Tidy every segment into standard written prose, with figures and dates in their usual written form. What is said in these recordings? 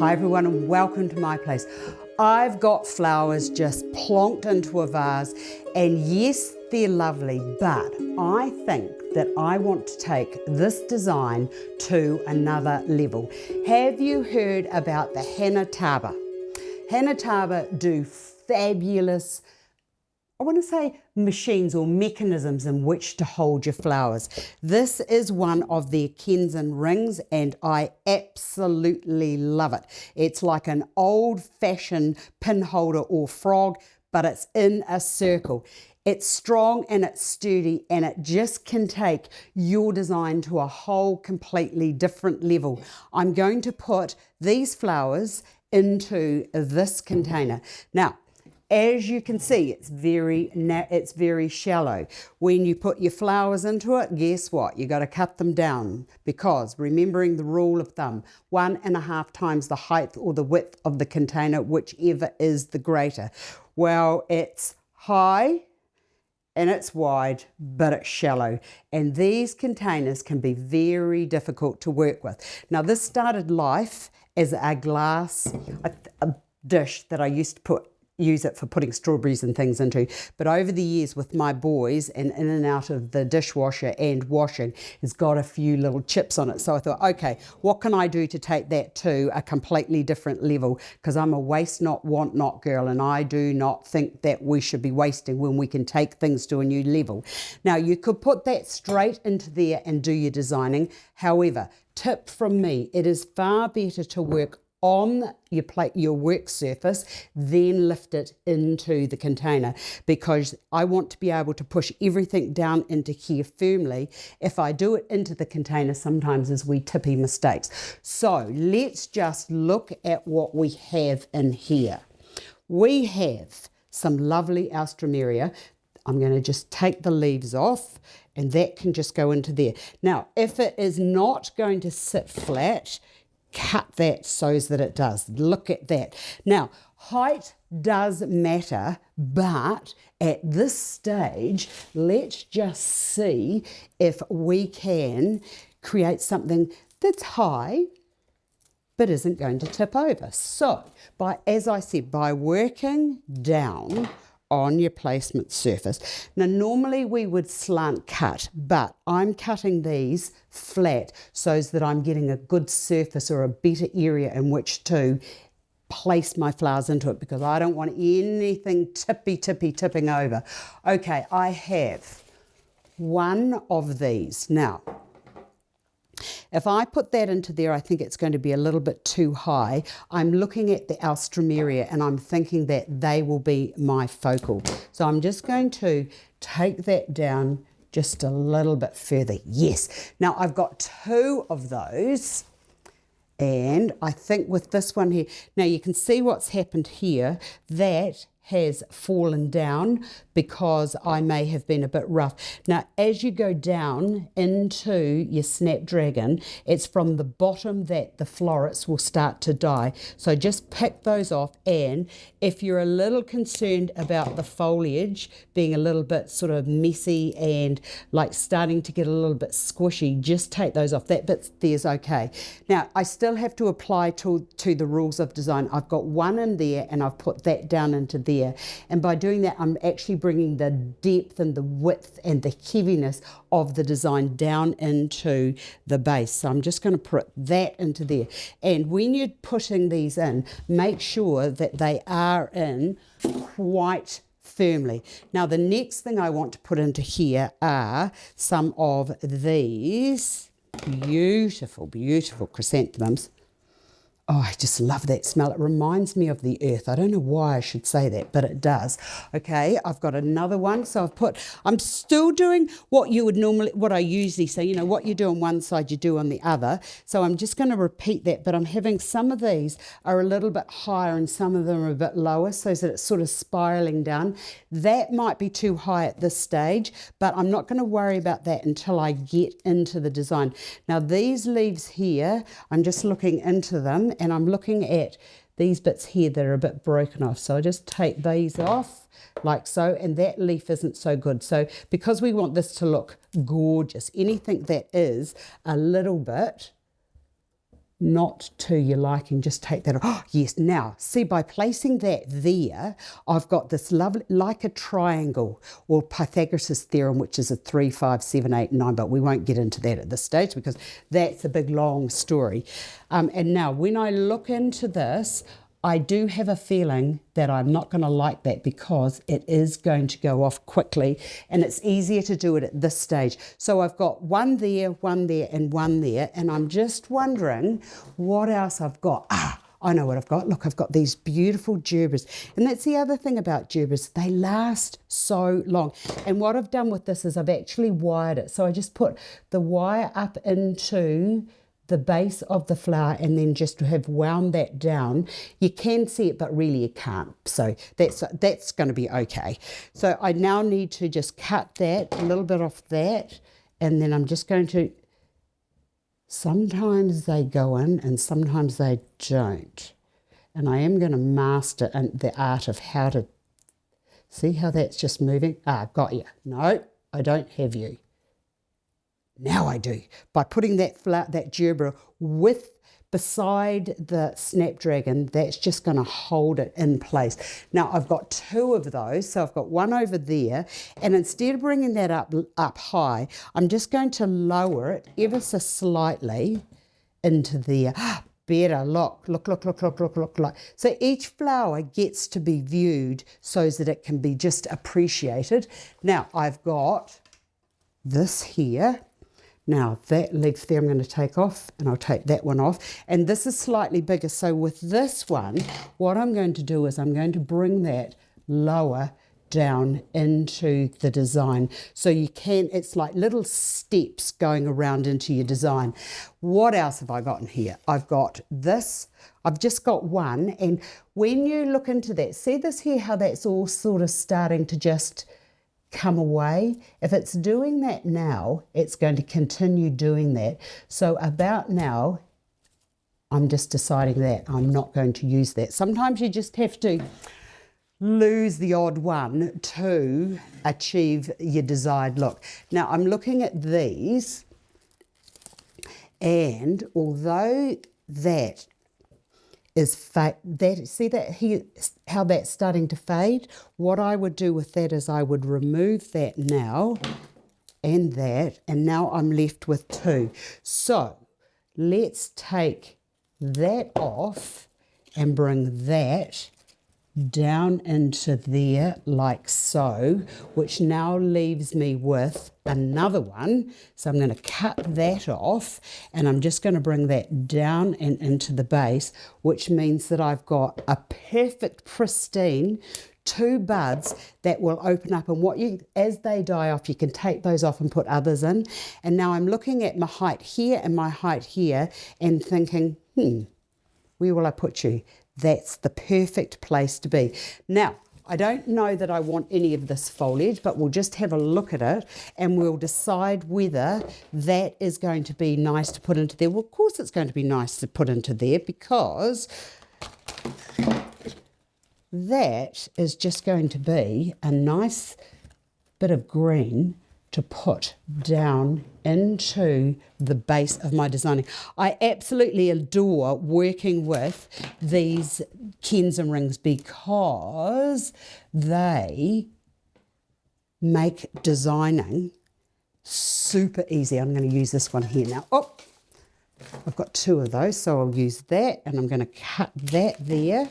Hi everyone and welcome to my place. I've got flowers just plonked into a vase and yes, they're lovely, but I think that I want to take this design to another level. Have you heard about the Hanataba? Hanataba do fabulous, I want to say machines or mechanisms in which to hold your flowers. This is one of their Kenzan rings and I absolutely love it. It's like an old-fashioned pin holder or frog, but it's in a circle. It's strong and it's sturdy and it just can take your design to a whole completely different level. I'm going to put these flowers into this container. Now, as you can see, it's very shallow. When you put your flowers into it, guess what? You got to cut them down because remembering the rule of thumb, 1.5 times the height or the width of the container, whichever is the greater. Well, it's high and it's wide, but it's shallow. And these containers can be very difficult to work with. Now, this started life as a glass a dish that I used to use it for putting strawberries and things into, but over the years with my boys and in and out of the dishwasher and washing, it's got a few little chips on it. So I thought, okay, what can I do to take that to a completely different level? Because I'm a waste not, want not girl, and I do not think that we should be wasting when we can take things to a new level. Now, you could put that straight into there and do your designing. However, tip from me, it is far better to work on your plate, your work surface, then lift it into the container, because I want to be able to push everything down into here firmly. If I do it into the container, sometimes there's wee tippy mistakes. So let's just look at what we have in here. We have some lovely Astar. I'm going to just take the leaves off and that can just go into there. Now, if it is not going to sit flat, cut that so that it does. Look at that. Now, height does matter, but at this stage, let's just see if we can create something that's high, but isn't going to tip over. So, as I said, by working down on your placement surface. Now, normally we would slant cut, but I'm cutting these flat so that I'm getting a good surface or a better area in which to place my flowers into it, because I don't want anything tipping over. Okay, I have one of these. Now, if I put that into there, I think it's going to be a little bit too high. I'm looking at the Astar and I'm thinking that they will be my focal. So I'm just going to take that down just a little bit further. Yes. Now I've got 2 of those. And I think with this one here, now you can see what's happened here. That has fallen down because I may have been a bit rough. Now, as you go down into your Snapdragon, it's from the bottom that the florets will start to die. So just pick those off, and if you're a little concerned about the foliage being a little bit sort of messy and like starting to get a little bit squishy, just take those off. That bit there's okay. Now, I still have to apply to the rules of design. I've got one in there and I've put that down into there. And by doing that, I'm actually bringing the depth and the width and the heaviness of the design down into the base. So I'm just going to put that into there. And when you're putting these in, make sure that they are in quite firmly. Now, the next thing I want to put into here are some of these beautiful chrysanthemums. Oh, I just love that smell. It reminds me of the earth. I don't know why I should say that, but it does. Okay, I've got another one. So I'm still doing what I usually say, you know, what you do on one side, you do on the other. So I'm just going to repeat that, but I'm having some of these are a little bit higher and some of them are a bit lower, so that it's sort of spiraling down. That might be too high at this stage, but I'm not going to worry about that until I get into the design. Now, these leaves here, I'm just looking into them, and I'm looking at these bits here that are a bit broken off. So I just take these off like so, and that leaf isn't so good. So because we want this to look gorgeous, anything that is a little bit not to your liking, just take that off. Oh, yes, now, see, by placing that there, I've got this lovely, like a triangle, or Pythagoras' theorem, which is a 3, 5, 7, 8, 9, but we won't get into that at this stage because that's a big, long story. And now, when I look into this, I do have a feeling that I'm not going to like that because it is going to go off quickly, and it's easier to do it at this stage. So I've got one there, and one there, and I'm just wondering what else I've got. I know what I've got. Look, I've got these beautiful gerberas. And that's the other thing about gerberas. They last so long. And what I've done with this is I've actually wired it. So I just put the wire up into the base of the flower and then just have wound that down. You can see it, but really you can't. So that's going to be okay. So I now need to just cut that, a little bit off that, and then I'm just going to, sometimes they go in and sometimes they don't. And I am going to master the art of how to, see how that's just moving? Got you. No, I don't have you. Now I do, by putting that gerbera beside the snapdragon. That's just going to hold it in place. Now I've got 2 of those, so I've got one over there, and instead of bringing that up high, I'm just going to lower it ever so slightly into there. Better, look. So each flower gets to be viewed so that it can be just appreciated. Now I've got this here. Now that leaf there I'm going to take off, and I'll take that one off. And this is slightly bigger. So with this one, what I'm going to do is I'm going to bring that lower down into the design. So you can, it's like little steps going around into your design. What else have I got in here? I've got this. I've just got one. And when you look into that, see this here, how that's all sort of starting to just come away. If it's doing that now, it's going to continue doing that. So about now, I'm just deciding that I'm not going to use that. Sometimes you just have to lose the odd one to achieve your desired look. Now I'm looking at these, and although that is see that here, how that's starting to fade? What I would do with that is I would remove that now, and now I'm left with 2. So let's take that off and bring that down into there like so, which now leaves me with another one. So I'm going to cut that off, and I'm just going to bring that down and into the base, which means that I've got a perfect pristine 2 buds that will open up, and as they die off, you can take those off and put others in. And now I'm looking at my height here and my height here and thinking, where will I put you? That's the perfect place to be. Now, I don't know that I want any of this foliage, but we'll just have a look at it and we'll decide whether that is going to be nice to put into there. Well, of course it's going to be nice to put into there, because that is just going to be a nice bit of green to put down into the base of my designing. I absolutely adore working with these Kenzan rings because they make designing super easy. I'm going to use this one here now. Oh, I've got 2 of those, so I'll use that, and I'm going to cut that there,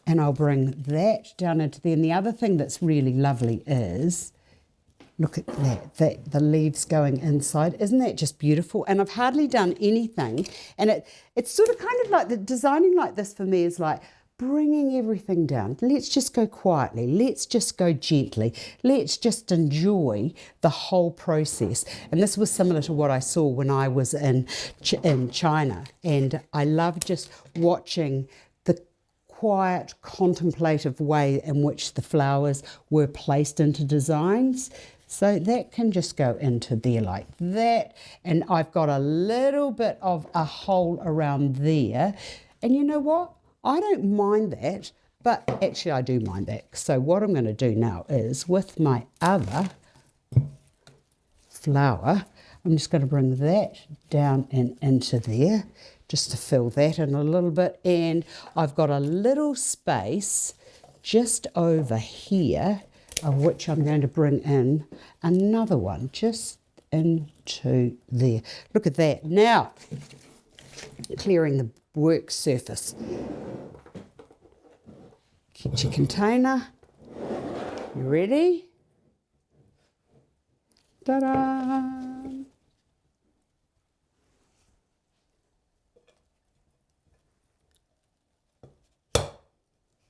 and I'll bring that down into there. And the other thing that's really lovely is, look at that, the leaves going inside. Isn't that just beautiful? And I've hardly done anything. And it's sort of kind of like the designing like this for me is like bringing everything down. Let's just go quietly. Let's just go gently. Let's just enjoy the whole process. And this was similar to what I saw when I was in China. And I love just watching the quiet, contemplative way in which the flowers were placed into designs. So that can just go into there like that. And I've got a little bit of a hole around there. And you know what? I don't mind that, but actually I do mind that. So what I'm going to do now is with my other flower, I'm just going to bring that down and into there just to fill that in a little bit. And I've got a little space just over here, of which I'm going to bring in another one just into there. Look at that. Now, clearing the work surface. Get your container. You ready? Ta-da!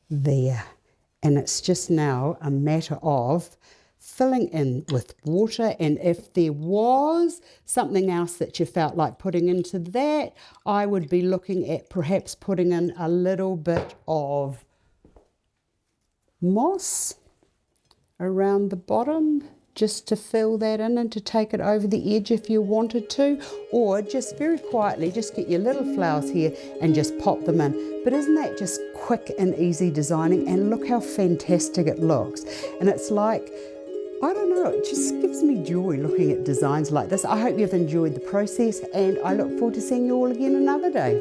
There. And it's just now a matter of filling in with water, and if there was something else that you felt like putting into that, I would be looking at perhaps putting in a little bit of moss around the bottom just to fill that in and to take it over the edge if you wanted to, or just very quietly just get your little flowers here and just pop them in. But isn't that just quick and easy designing? And look how fantastic it looks. And it's like, I don't know, it just gives me joy looking at designs like this. I hope you've enjoyed the process, and I look forward to seeing you all again another day.